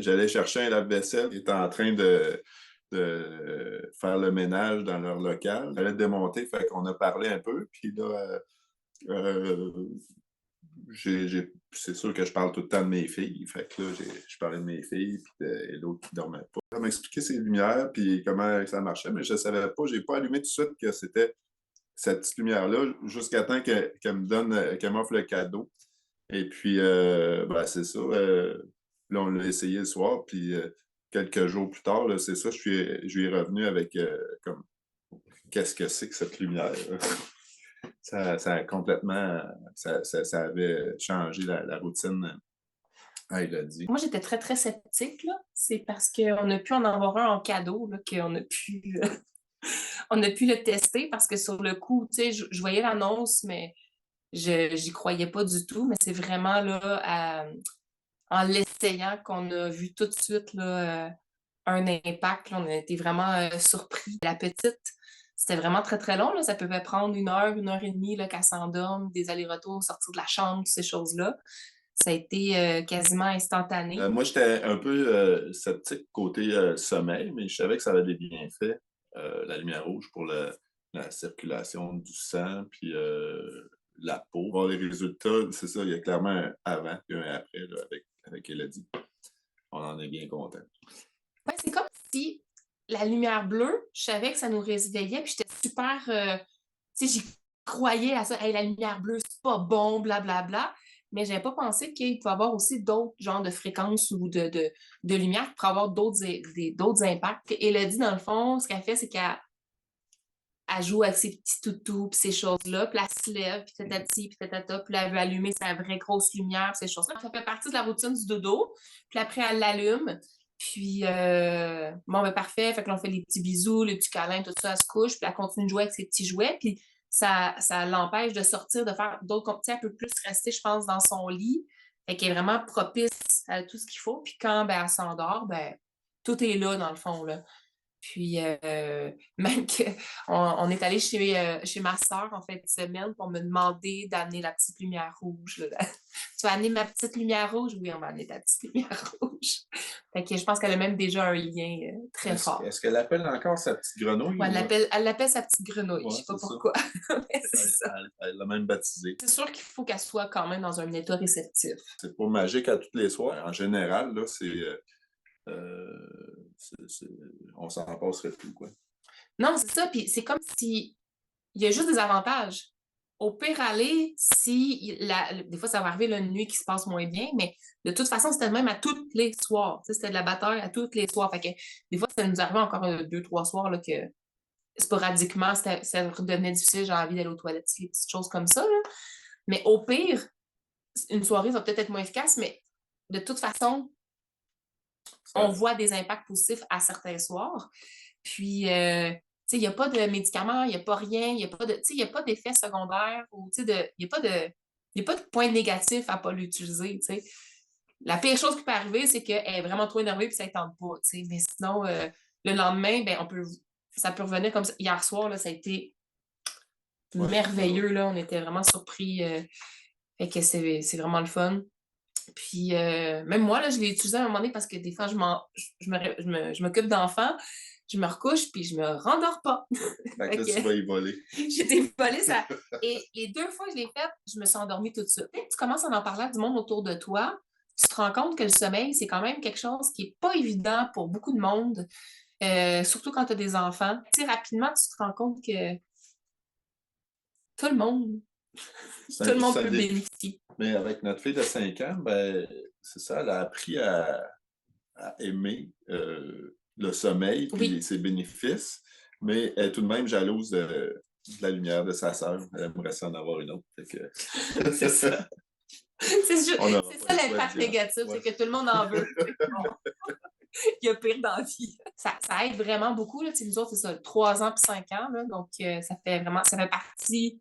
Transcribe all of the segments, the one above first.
J'allais chercher un lave-vaisselle qui était en train de faire le ménage dans leur local. J'allais démonter, fait qu'on a parlé un peu, puis là, c'est sûr que je parle tout le temps de mes filles. Fait que là, je parlais de mes filles, puis et l'autre qui dormait pas. Elle m'a expliqué ses lumières, puis comment ça marchait, mais je savais pas, j'ai pas allumé tout de suite que c'était cette petite lumière-là, jusqu'à temps qu'elle me donne, qu'elle m'offre le cadeau. Et puis, ben, c'est ça. Là, on l'a essayé le soir, puis quelques jours plus tard, là, c'est ça, je lui ai revenu avec comme qu'est-ce que c'est que cette lumière? Ça a complètement, ça avait changé la routine. Ah, il a dit. Moi, j'étais très, très sceptique, là. C'est parce qu'on a pu en avoir un en cadeau, là, qu'on a pu, on a pu le tester parce que sur le coup, tu sais, je voyais l'annonce, mais j'y croyais pas du tout. Mais c'est vraiment là, en l'essayant qu'on a vu tout de suite là, un impact. Là. On a été vraiment surpris. La petite, c'était vraiment très, très long. Là. Ça pouvait prendre 1 heure et demie là, qu'elle s'endorme, des allers-retours, sortir de la chambre, toutes ces choses-là. Ça a été quasiment instantané. Moi, j'étais un peu sceptique côté sommeil, mais je savais que ça avait des bienfaits, la lumière rouge pour la circulation du sang, puis la peau. Voir les résultats, c'est ça, il y a clairement un avant et un après là, avec Elodie. On en est bien content. Ouais, c'est comme si la lumière bleue, je savais que ça nous réveillait, puis j'étais super. Tu sais, j'y croyais à ça. Hey, la lumière bleue, c'est pas bon, blablabla. Bla, bla. Mais j'avais pas pensé qu'il pouvait y avoir aussi d'autres genres de fréquences ou de lumière qui pourraient avoir d'autres impacts. Et Elodie, dans le fond, ce qu'elle fait, c'est qu'elle joue avec ses petits toutous, puis ces choses-là, puis elle se lève, puis tatati, puis tatata, puis là, elle veut allumer sa vraie grosse lumière, ces choses-là. Ça fait partie de la routine du dodo, puis après, elle l'allume, puis bon, ben parfait, fait que là, on fait les petits bisous, les petits câlins, tout ça, elle se couche, puis elle continue de jouer avec ses petits jouets, puis ça l'empêche de sortir, de faire d'autres compétitions, elle peut plus rester, je pense, dans son lit, fait qu'elle est vraiment propice à tout ce qu'il faut, puis quand ben, elle s'endort, ben tout est là, dans le fond, là. Puis même qu'on est allé chez ma sœur en fin de semaine pour me demander d'amener la petite lumière rouge. Là. Tu vas amener ma petite lumière rouge? Oui, on va amener ta petite lumière rouge. Fait que je pense qu'elle a même déjà un lien très fort. Est-ce qu'elle appelle encore sa petite grenouille? Ouais, Ou... elle l'appelle sa petite grenouille. Ouais, Je sais pas c'est ça. pourquoi. Mais c'est ça. Elle l'a même baptisée. C'est sûr qu'il faut qu'elle soit quand même dans un état réceptif. C'est pas magique à tous les soirs. En général, là, on s'en passerait plus, quoi. Non, c'est ça. Puis c'est comme si il y a juste des avantages. Au pire aller, si des fois ça va arriver une nuit qui se passe moins bien, mais de toute façon, c'était le même à tous les soirs. Tu sais, c'était de la bataille à tous les soirs. Fait que des fois, ça nous arrivait encore 2, 3 soirs là, que sporadiquement, ça redevenait difficile, j'ai envie d'aller aux toilettes, des petites choses comme ça. Là. Mais au pire, une soirée va peut-être être moins efficace, mais de toute façon, on voit des impacts positifs à certains soirs. Puis, tu sais, il n'y a pas de médicaments, il n'y a pas rien, il n'y a pas de, tu sais, il y a pas d'effets secondaires ou, tu sais, il n'y a pas de point négatif à ne pas l'utiliser, tu sais. La pire chose qui peut arriver, c'est qu'elle est vraiment trop énervée et ça ne tente pas, tu sais. Mais sinon, le lendemain, ben, ça peut revenir comme ça. Hier soir, là, ça a été Ouais, merveilleux, là. On était vraiment surpris. Fait que c'est vraiment le fun. Puis, même moi, là, je l'ai utilisé à un moment donné parce que des fois, je m'occupe d'enfants, je me recouche, puis je me rendors pas. fait que Fait là, que tu vas y voler. j'ai dévoilé ça. Et les 2 fois que je l'ai fait, je me suis endormie tout de suite. Tu commences à en parler à du monde autour de toi, tu te rends compte que le sommeil, c'est quand même quelque chose qui n'est pas évident pour beaucoup de monde, surtout quand tu as des enfants. Tu sais, rapidement, tu te rends compte que tout le monde, tout le monde peut bénéficier. Mais avec notre fille de 5 ans, ben, c'est ça, elle a appris à aimer le sommeil Oui, puis ses bénéfices, mais elle est tout de même jalouse de la lumière de sa sœur. Elle aimerait ça en avoir une autre. Fait que... c'est ça. On n'aura C'est pas ça le choix de l'impact dire. négatif, Ouais. c'est que tout le monde en veut. Bon, il y a pire dans la vie. Ça aide vraiment beaucoup. Là. Nous autres, c'est ça, 3 ans puis 5 ans. Là, donc, ça fait partie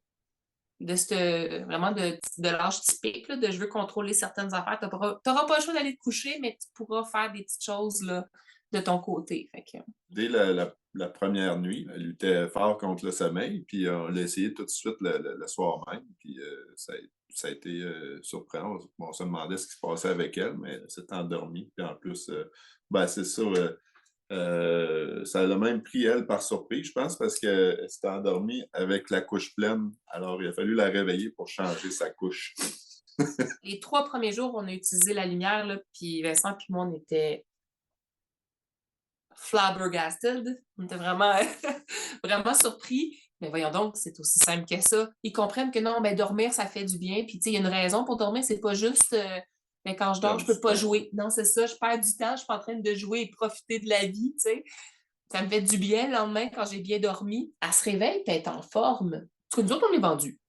de vraiment de l'âge typique, là, de je veux contrôler certaines affaires. Tu n'auras pas le choix d'aller te coucher, mais tu pourras faire des petites choses là, de ton côté. Fait que... Dès la première nuit, elle luttait fort contre le sommeil, puis on l'a essayé tout de suite le soir même, puis ça a été surprenant. On se demandait ce qui se passait avec elle, mais elle s'est endormie. Puis en plus, ben, c'est ça, ça l'a même pris elle par surprise, je pense, parce qu'elle s'était endormie avec la couche pleine. Alors, il a fallu la réveiller pour changer sa couche. Les 3 premiers jours, on a utilisé la lumière, là, puis Vincent puis moi, on était flabbergasted. On était vraiment, vraiment surpris. Mais voyons donc, c'est aussi simple que ça. Ils comprennent que non, ben dormir, ça fait du bien. Puis, tu sais, il y a une raison pour dormir. C'est pas juste, ben, quand je dors, Perdre je peux du pas temps. jouer. Non, c'est ça, je perds du temps. Je suis pas en train de jouer et profiter de la vie, tu sais. Ça me fait du bien le lendemain quand j'ai bien dormi. Elle se réveille, puis elle est en forme. Parce que nous autres, on est vendus.